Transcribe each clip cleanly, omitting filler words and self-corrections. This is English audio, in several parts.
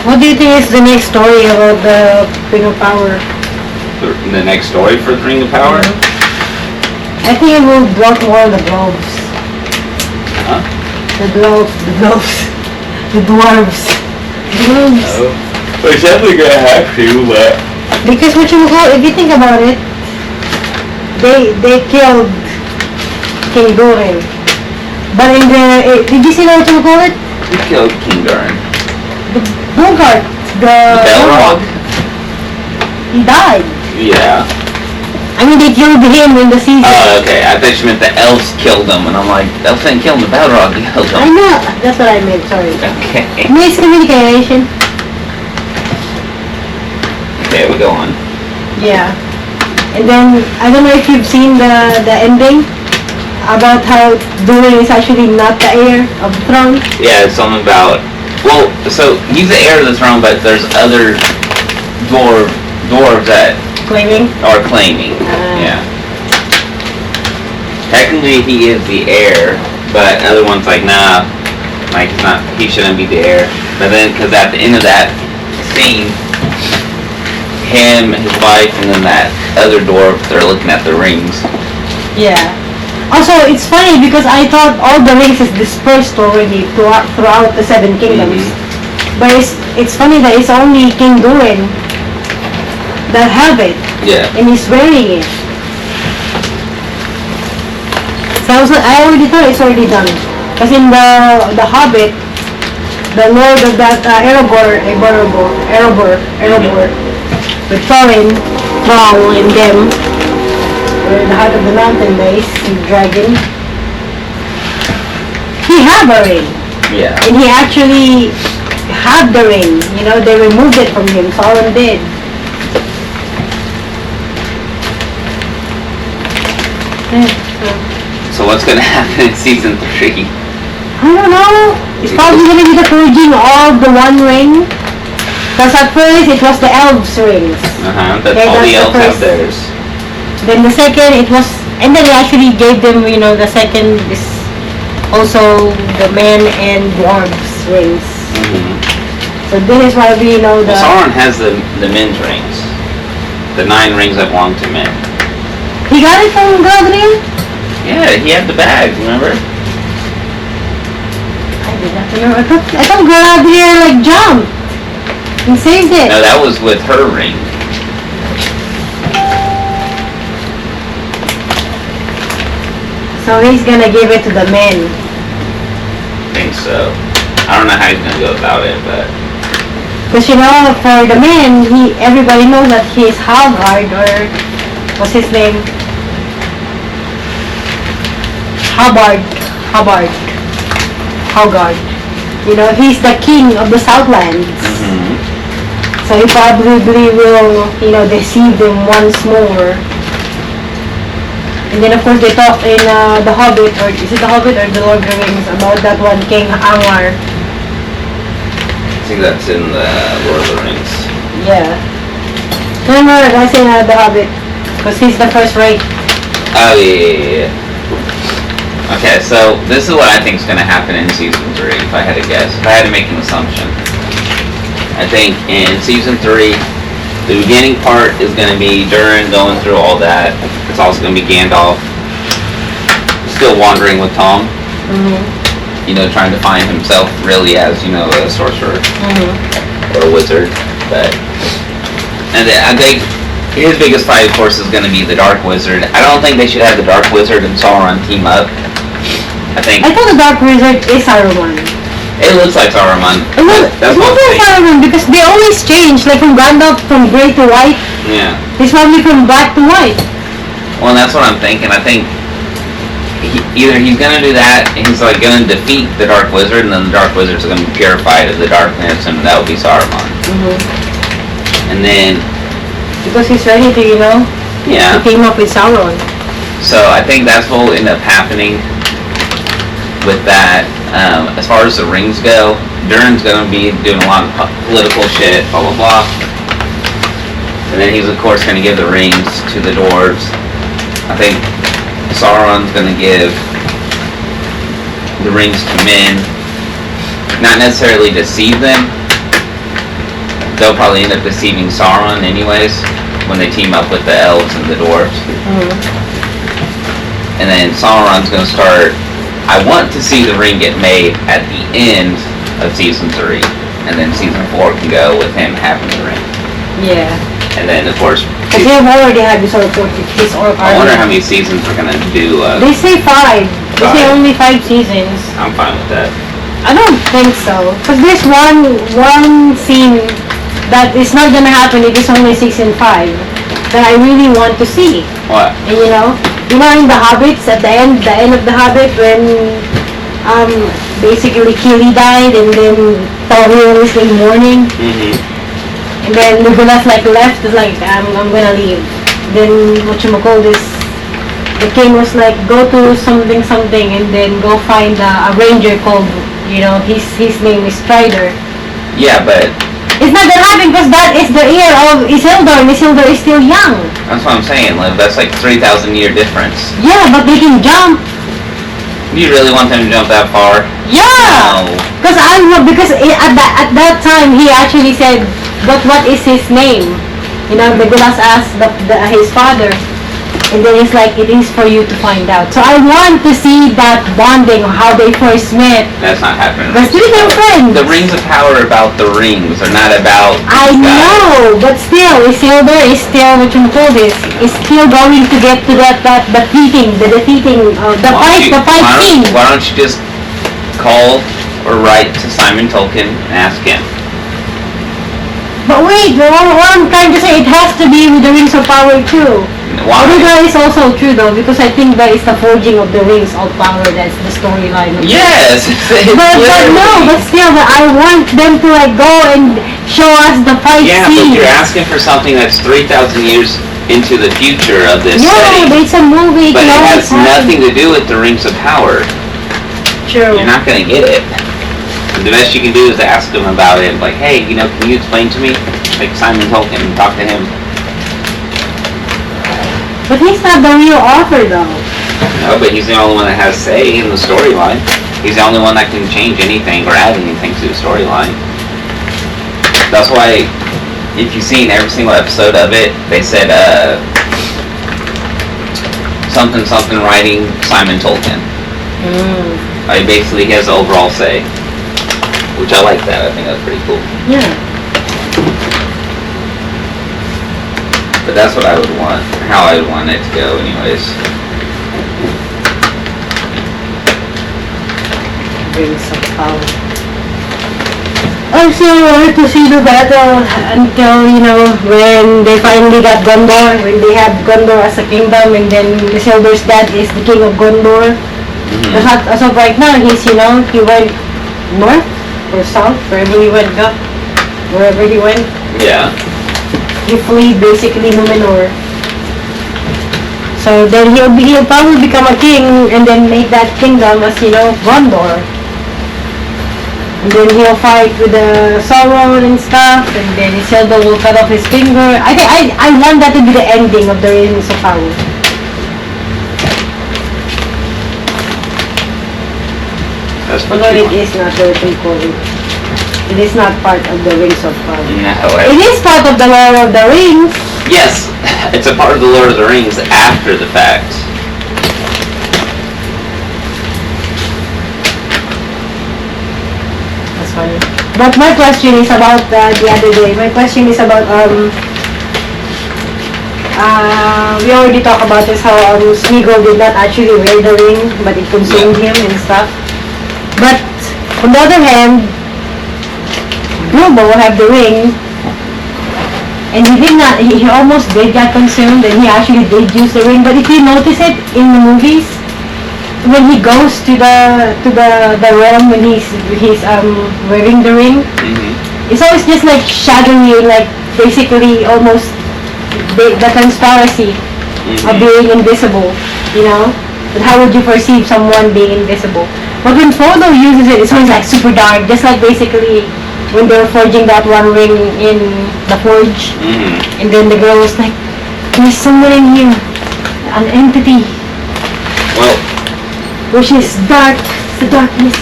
What do you think is the next story about the Ring of Power? The next story for the Ring of Power? I think it will drop more the gloves. Huh? The dwarves. The dwarves. Oh. Well, it's definitely gonna have to, but... Because what you call, if you think about it, they killed King Durin. But in the, did you see what you call it? Who killed King Durin? The Bogart, the Balrog? He died. Yeah. I mean, they killed him in the season. Oh, okay. I thought you meant the elves killed him, and I'm like, the elves didn't kill him, the Balrog killed him. I know, that's what I meant, sorry. Okay. Miscommunication. Okay, we go on. Yeah. And then, I don't know if you've seen the ending about how Durin is actually not the heir of the throne. Yeah, it's something about... Well, so he's the heir of the throne, but there's other dwarves that are claiming. Yeah. Technically, he is the heir, but other one's like, nah, like he's not. He shouldn't be the heir. But then, because at the end of that scene, him, his wife, and then that other dwarf, they're looking at the rings. Yeah. Also, it's funny because I thought all the rings is dispersed already throughout the 7 kingdoms. But it's funny that it's only King Durin that have it. Yeah. And he's wearing it. So I already thought it's already done. Because in the Hobbit, the lord of that Erebor, with Thorin, Thrall, and them, were in the heart of the mountain base, the dragon. He had a ring. Yeah. And he actually had the ring. You know, they removed it from him. Sauron did. So what's gonna happen in season 3? I don't know. It's probably gonna be the purging of the One Ring. Because at first it was the elves' rings. But all the elves have theirs. Then the second it was, and then they actually gave them, you know, the second is also the men and dwarves rings. So this is why we know the... Sauron has the men's rings. The 9 rings that belong to men. He got it from Galadriel? Yeah, he had the bag, remember? I did not remember. I thought Galadriel like jumped and saved it. No, that was with her ring. So he's gonna give it to the men. I think so. I don't know how he's gonna go about it, but... Because you know, for the men, everybody knows that he's Halgard, or what's his name? Halgard. You know, he's the king of the Southlands. So he probably will, you know, deceive them once more. And then of course they talk in The Hobbit, or is it The Hobbit or The Lord of the Rings, about that one, King Angmar. I think that's in the Lord of the Rings. Yeah. Remember, that's in The Hobbit, because he's the first rate. Oh, yeah. Okay, so this is what I think is going to happen in season 3, if I had to guess. If I had to make an assumption. I think in season 3, the beginning part is going to be Durin going through all that. It's also going to be Gandalf still wandering with Tom. You know, trying to find himself really as, you know, a sorcerer or a wizard. And I think his biggest fight, of course, is going to be the Dark Wizard. I don't think they should have the Dark Wizard and Sauron team up. I thought the Dark Wizard is Saruman. It looks like Saruman. That's what I'm Saruman, because they always change, like from Gandalf from gray to white. Yeah. He's probably from black to white. Well, that's what I'm thinking. I think either he's going to do that, and he's like going to defeat the Dark Wizard, and then the Dark Wizard's going to be purified of the darkness, and that will be Saruman. And then... Because he's ready to, you know, to team up with Sauron. So I think that's what will end up happening with that. As far as the rings go, Durin's going to be doing a lot of political shit, blah, blah, blah. And then he's, of course, going to give the rings to the dwarves. I think Sauron's going to give the rings to men. Not necessarily deceive them, they'll probably end up deceiving Sauron anyways when they team up with the elves and the dwarves. And then Sauron's gonna start. I want to see the ring get made at the end of season 3, and then season 4 can go with him having the ring. Yeah. And then of course. Because they've already had this orc I wonder how many seasons we're gonna do. They say 5. They say only 5 seasons. I'm fine with that. I don't think so. Because there's one scene that is not gonna happen if it's only season 5 that I really want to see. What? And you know in the Hobbits at the end of the Hobbit when basically Kili died and then Thorin was in mourning. And then Legolas left, is like, I'm gonna leave. Then whatchamacallit, the king was like, go to something, and then go find a ranger called, his name is Strider. Yeah, but it's not gonna happen because that is the heir of Isildur, and Isildur is still young. that's what I'm saying. That's like 3,000 year difference. Yeah, but they can jump. You really want them to jump that far? Yeah. Because at that time he actually said, but what is his name? Legolas asked his father, and then he's like, it is for you to find out. So I want to see that bonding, how they first met. That's not happening. But still they're friends. The Rings of Power are about the rings, they're not about. I know, but still, Isildur is still is still going to get to the fight scene. Why don't you just call or write to Simon Tolkien and ask him? But wait, what I'm trying to say, it has to be with the Rings of Power too. Why? I think that is also true though, because I think that is the forging of the Rings of Power, that's the storyline. Yes! But still, I want them to go and show us the fight scene. Yeah, but you're asking for something that's 3,000 years into the future of this setting. Yeah, it's a movie. But it has nothing to do with the Rings of Power. True. You're not gonna get it. The best you can do is ask him about it. Like, hey, can you explain to me? Like Simon Tolkien, talk to him. But he's not the real author, though. No, but he's the only one that has say in the storyline. He's the only one that can change anything or add anything to the storyline. That's why, if you've seen every single episode of it, they said, something writing Simon Tolkien. Basically, he has the overall say. Which I like that. I think that's pretty cool. Yeah. But that's what I would want. How I would want it to go anyways. Rings of Power. I still wanted to see the battle until, when they finally got Gondor, when they had Gondor as a kingdom, and then Isildur's dad is the king of Gondor. As of right now, he went north or south, wherever he went. Yeah. He fled basically Numenor. So then he'll probably become a king and then make that kingdom as Gondor. And then he'll fight with the Sauron and stuff, and then Isildur will cut off his finger. I want that to be the ending of the Rings of Power. That's what Although you it want. is not the prequel. It is not part of the Rings of Power. No, It is part of the Lord of the Rings. yes, it's a part of the Lord of the Rings after the fact. That's funny. But my question is about the other day. My question is about we already talked about this, how Smeagol did not actually wear the ring, but it consumed him and stuff. But on the other hand, Bilbo have the ring, and he almost did get consumed, and he actually did use the ring. But if you notice it in the movies, when he goes to the realm, when he's wearing the ring, it's always just like shadowy, like basically almost the transparency of being invisible, But how would you perceive someone being invisible? But when Frodo uses it, it's always like super dark, just like basically when they were forging that one ring in the forge, and then the girl was like, there's someone in here, an entity, Well, which is dark, the darkness.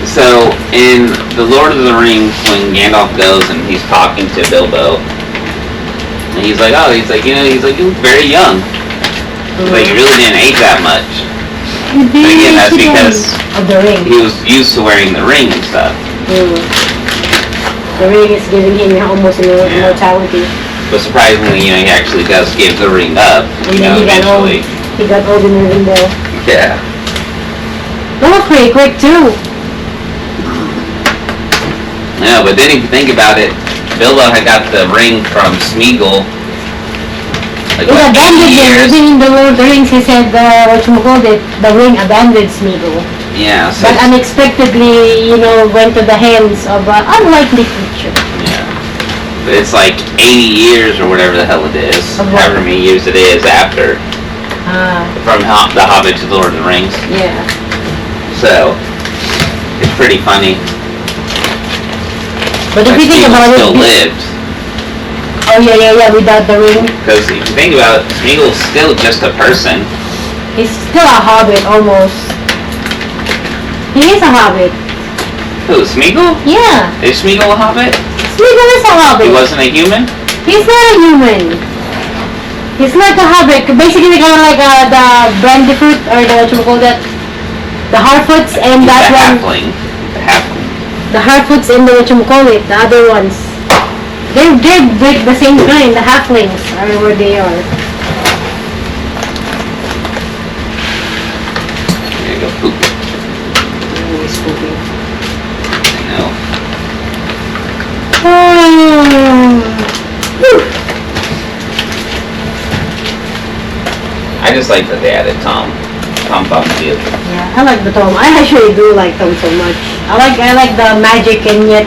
so in the Lord of the Rings, when Gandalf goes and he's talking to Bilbo, and he's like, you look very young. Like, you really didn't age that much. But again, that's because of the ring. he was used to wearing the ring and stuff. The ring is giving him almost immortality. But surprisingly, he actually does give the ring up, and then eventually. He got old in the window. Yeah. That was pretty quick too. Yeah, but then if you think about it, Bilbo had got the ring from Smeagol. Like, It abandoned him. Even in the Lord of the Rings, he said, the ring abandoned Smeagol. Yeah. So but unexpectedly, went to the hands of an unlikely creature. Yeah. But it's like 80 years or whatever the hell it is. However many years it is after. From The Hobbit to The Lord of the Rings. Yeah. So, it's pretty funny. But if you think about it, still lived. Oh yeah, without the ring. Because if you think about it, Smeagol's still just a person. He's still a hobbit, almost. He is a hobbit. Who, Smeagol? Yeah. Is Smeagol a hobbit? Smeagol is a hobbit. He wasn't a human? He's not a human. He's like a hobbit. Basically, kind of like the brandyfoot, or the Harfoots, and that one. The halfling. The Harfoots and the the other ones. They're the same kind. The halflings are where they are. There you go, poop. Always pooping. I know. I just like that they added Tom Bombadil. Yeah, I like the Tom. I actually do like Tom so much. I like the magic, and yet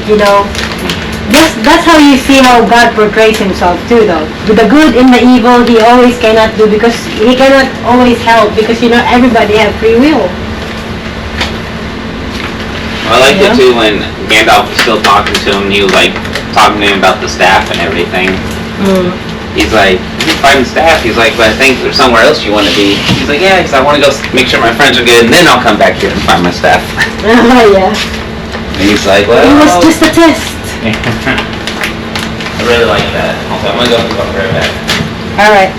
that's how you see how God portrays himself too, though. With the good and the evil, he always cannot do, because he cannot always help, because everybody have free will. I liked it too when Gandalf was still talking to him. He was like talking to him about the staff and everything. He's like, "You're fighting staff." He's like, "But I think there's somewhere else you want to be." He's like, "Yeah, because I want to go make sure my friends are good, and then I'll come back here and find my staff." Yeah. And he's like, "Well, it was just a test." I really like that. Okay, I'm gonna go right back. Alright.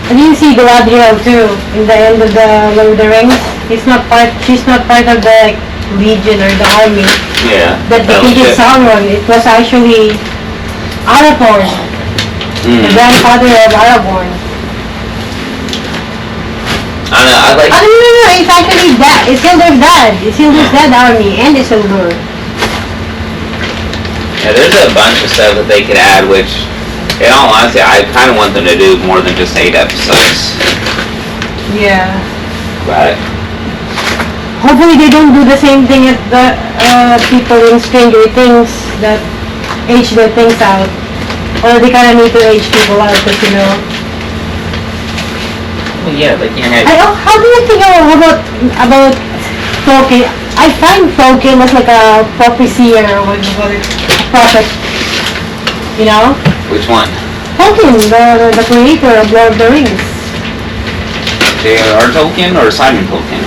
And you see Galadriel too, in the end of the Lord of the Rings. She's not part of the Legion or the army. Yeah. That defeated Sauron. It was actually Aragorn. The grandfather of Aragorn. I don't know, I like... No, it's actually that. It's Isildur's dad. Isildur's dad army and Isildur. Yeah, there's a bunch of stuff that they could add, which, in all honesty, I kind of want them to do more than just 8 episodes. Yeah. But... hopefully they don't do the same thing as the people in Stranger Things that age their things out. Or they kind of need to age people out, because Well, yeah, they can't have... how do you think about Tolkien? I find Tolkien as like a prophecy, or what do you call it? A prophet. Which one? Tolkien, the creator of Lord of the Rings. J.R.R. Tolkien or Simon Tolkien?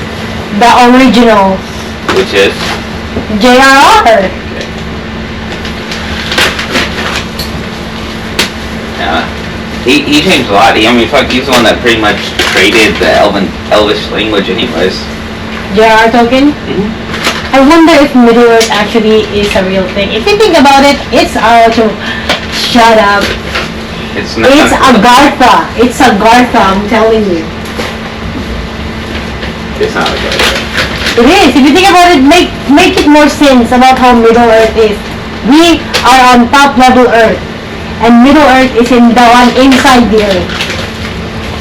The original. Which is? J.R.R. Yeah. He changed a lot. He's the one that pretty much created the Elvish language anyways. J.R.R. Tolkien? I wonder if Middle-earth actually is a real thing. If you think about it, it's shut up. It's not. It's Agartha. It's Agartha, I'm telling you. It's not a good It is. If you think about it, make it more sense about how Middle-earth is. We are on top level Earth. And Middle-earth is in the one inside the Earth,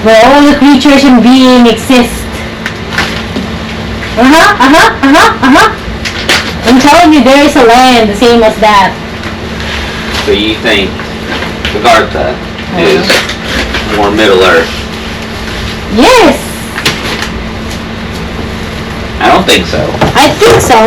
where all the creatures and beings exist. I'm telling you, there is a land the same as that. So you think Agartha is more Middle-earth? Yes! I don't think so. I think so.